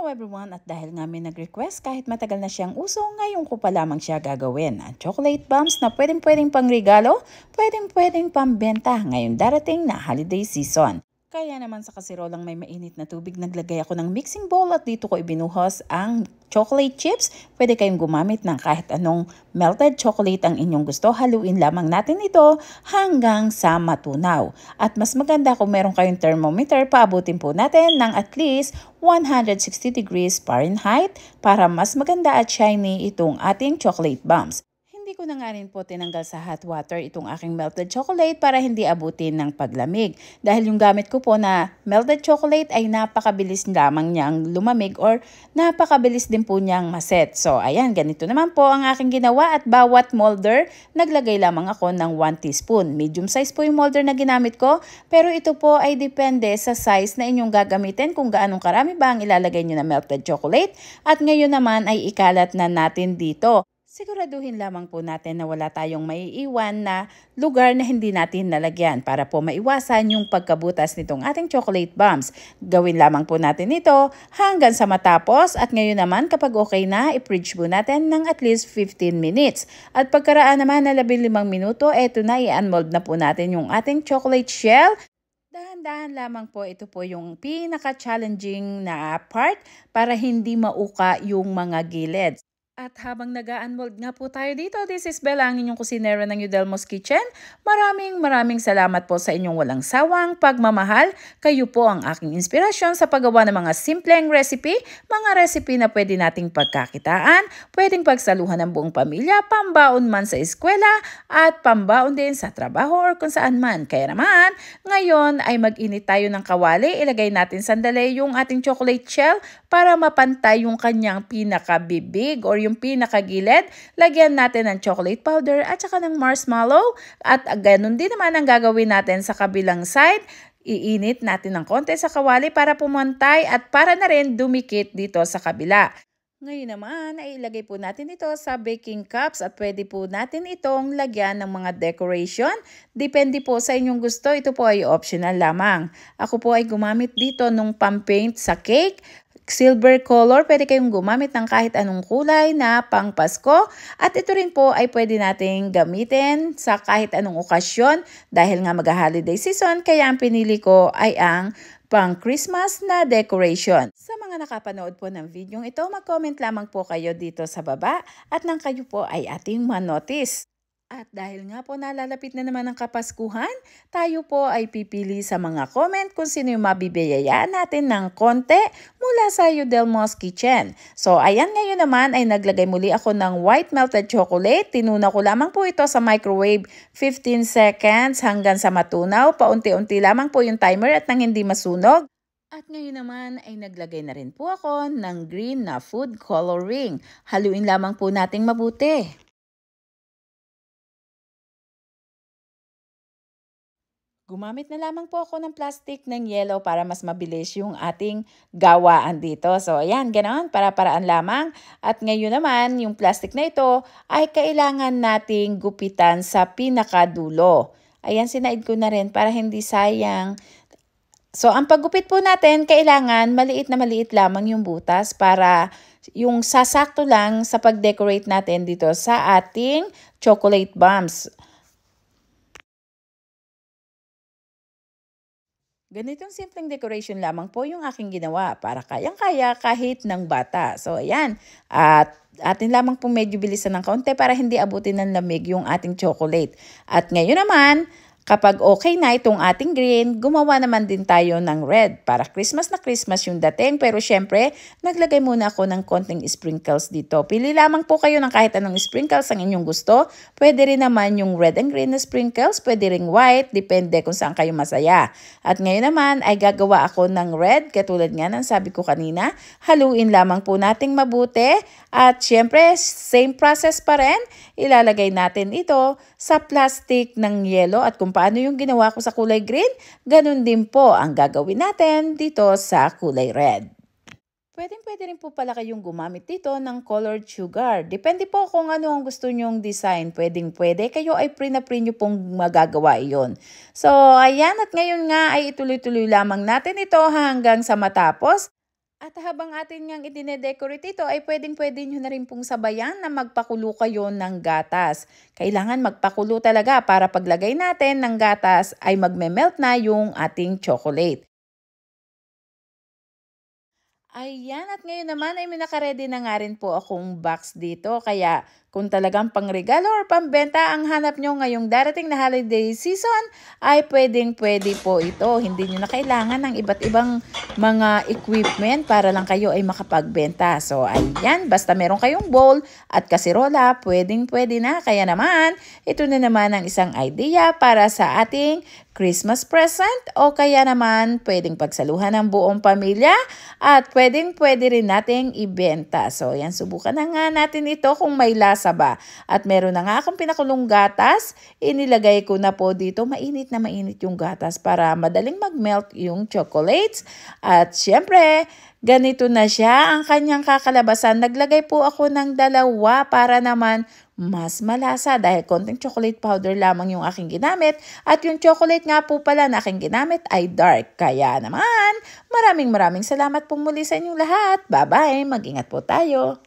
Hello everyone, at dahil nga may nag-request kahit matagal na siyang uso, ngayon ko pa lamang siya gagawin. Ang chocolate bombs na pwedeng-pwedeng pang regalo, pwedeng-pwedeng pambenta ngayong darating na holiday season. Kaya naman sa kasirolang may mainit na tubig, naglagay ako ng mixing bowl at dito ko ibinuhos ang chocolate chips. Pwede kayong gumamit ng kahit anong melted chocolate ang inyong gusto. Haluin lamang natin ito hanggang sa matunaw. At mas maganda kung meron kayong thermometer, paabutin po natin ng at least 160 degrees Fahrenheit para mas maganda at shiny itong ating chocolate bombs. Hindi ko na nga rin po tinanggal sa hot water itong aking melted chocolate para hindi abutin ng paglamig. Dahil yung gamit ko po na melted chocolate ay napakabilis lamang niyang lumamig or napakabilis din po niyang maset. So ayan, ganito naman po ang aking ginawa at bawat molder, naglagay lamang ako ng 1 teaspoon. Medium size po yung molder na ginamit ko, pero ito po ay depende sa size na inyong gagamitin kung gaano karami ba ang ilalagay nyo na melted chocolate. At ngayon naman ay ikalat na natin dito. Siguraduhin lamang po natin na wala tayong maiiwan na lugar na hindi natin nalagyan para po maiwasan yung pagkabutas nitong ating chocolate bombs. Gawin lamang po natin ito hanggang sa matapos at ngayon naman kapag okay na, i-preheat po natin ng at least 15 minutes. At pagkaraan naman na 15 minuto, eto na, i-unmold na po natin yung ating chocolate shell. Dahan-dahan lamang po, ito po yung pinaka-challenging na part para hindi mauka yung mga gilid. At habang nag-unmold nga po tayo dito, this is Bella, ang inyong kusinera ng Udelmo's Kitchen. Maraming salamat po sa inyong walang sawang pagmamahal. Kayo po ang aking inspirasyon sa paggawa ng mga simpleng recipe, mga recipe na pwede nating pagkakitaan, pwedeng pagsaluhan ng buong pamilya, pambaon man sa eskwela, at pambaon din sa trabaho or kung saan man. Kaya naman, ngayon ay mag-init tayo ng kawali. Ilagay natin sandali yung ating chocolate shell para mapantay yung kanyang pinakabibig or yung pinakagilid. Lagyan natin ng chocolate powder at saka ng marshmallow. At ganun din naman ang gagawin natin sa kabilang side. Iinit natin ng konti sa kawali para pumantay at para na rin dumikit dito sa kabila. Ngayon naman ay ilagay po natin ito sa baking cups at pwede po natin itong lagyan ng mga decoration. Depende po sa inyong gusto. Ito po ay optional lamang. Ako po ay gumamit dito nung pang-paint sa cake. Silver color, pwede kayong gumamit ng kahit anong kulay na pang Pasko. At ito rin po ay pwede nating gamitin sa kahit anong okasyon dahil nga mag-holiday season, kaya ang pinili ko ay ang pang Christmas na decoration. Sa mga nakapanood po ng video ito, mag-comment lamang po kayo dito sa baba at nang kayo po ay ating manotice. At dahil nga po nalalapit na naman ang Kapaskuhan, tayo po ay pipili sa mga comment kung sino yung mabibiyayaan natin ng konti mula sa Udelmo's Kitchen. So ayan, ngayon naman ay naglagay muli ako ng white melted chocolate. Tinuna ko lamang po ito sa microwave 15 seconds hanggang sa matunaw. Paunti-unti lamang po yung timer at nang hindi masunog. At ngayon naman ay naglagay na rin po ako ng green na food coloring. Haluin lamang po nating mabuti. Gumamit na lamang po ako ng plastic ng yellow para mas mabilis yung ating gawaan dito. So ayan, ganoon, para-paraan lamang. At ngayon naman, yung plastic na ito ay kailangan nating gupitan sa pinakadulo. Ayan, sinaid ko na rin para hindi sayang. So ang paggupit po natin, kailangan maliit na maliit lamang yung butas para yung sasakto lang sa pag-decorate natin dito sa ating chocolate bombs. Ganitong simpleng decoration lamang po yung aking ginawa para kayang-kaya kahit ng bata. So ayan, at atin lamang po medyo bilisan ng kaunti para hindi abutin ng lamig yung ating chocolate. At ngayon naman, kapag okay na itong ating green, gumawa naman din tayo ng red. Para Christmas na Christmas yung dating. Pero syempre, naglagay muna ako ng konting sprinkles dito. Pili lamang po kayo ng kahit anong sprinkles ang inyong gusto. Pwede rin naman yung red and green na sprinkles. Pwede ring white. Depende kung saan kayo masaya. At ngayon naman ay gagawa ako ng red. Katulad nga ng sabi ko kanina. Haluin lamang po nating mabuti. At syempre, same process pa rin. Ilalagay natin ito sa plastic ng yelo at kung paano yung ginawa ko sa kulay green, ganun din po ang gagawin natin dito sa kulay red. Pwede rin po pala kayong gumamit dito ng colored sugar. Depende po kung ano ang gusto nyong design. Pwede. Kayo ay pre nyo pong magagawa iyon. So, ayan, at ngayon nga ay ituloy-tuloy lamang natin ito hanggang sa matapos. At habang atin niyang idine-decorate ito ay pwedeng-pwede nyo na rin pong sabayan na magpakulo kayo ng gatas. Kailangan magpakulo talaga para paglagay natin ng gatas ay magme-melt na yung ating chocolate. Ayan, at ngayon naman ay may naka-ready na nga rin po akong box dito. Kaya kung talagang pangregalo or pambenta ang hanap nyo ngayong darating na holiday season, ay pwedeng-pwede po ito. Hindi nyo na kailangan ng iba't ibang mga equipment para lang kayo ay makapagbenta. So ayan, basta meron kayong bowl at kasirola, pwedeng-pwede na. Kaya naman, ito na naman ang isang idea para sa ating Christmas present o kaya naman pwedeng pagsaluhan ng buong pamilya at pwedeng-pwede rin nating ibenta. So, yan, subukan na nga natin ito kung may lasa ba. At meron na nga akong pinakulong gatas. Inilagay ko na po dito. Mainit na mainit yung gatas para madaling mag-melt yung chocolates. At syempre, ganito na siya ang kanyang kakalabasan. Naglagay po ako ng 2 para naman mas malasa dahil konting chocolate powder lamang yung aking ginamit at yung chocolate nga po pala na aking ginamit ay dark. Kaya naman, maraming salamat pong muli sa inyong lahat. Bye-bye! Mag-ingat po tayo!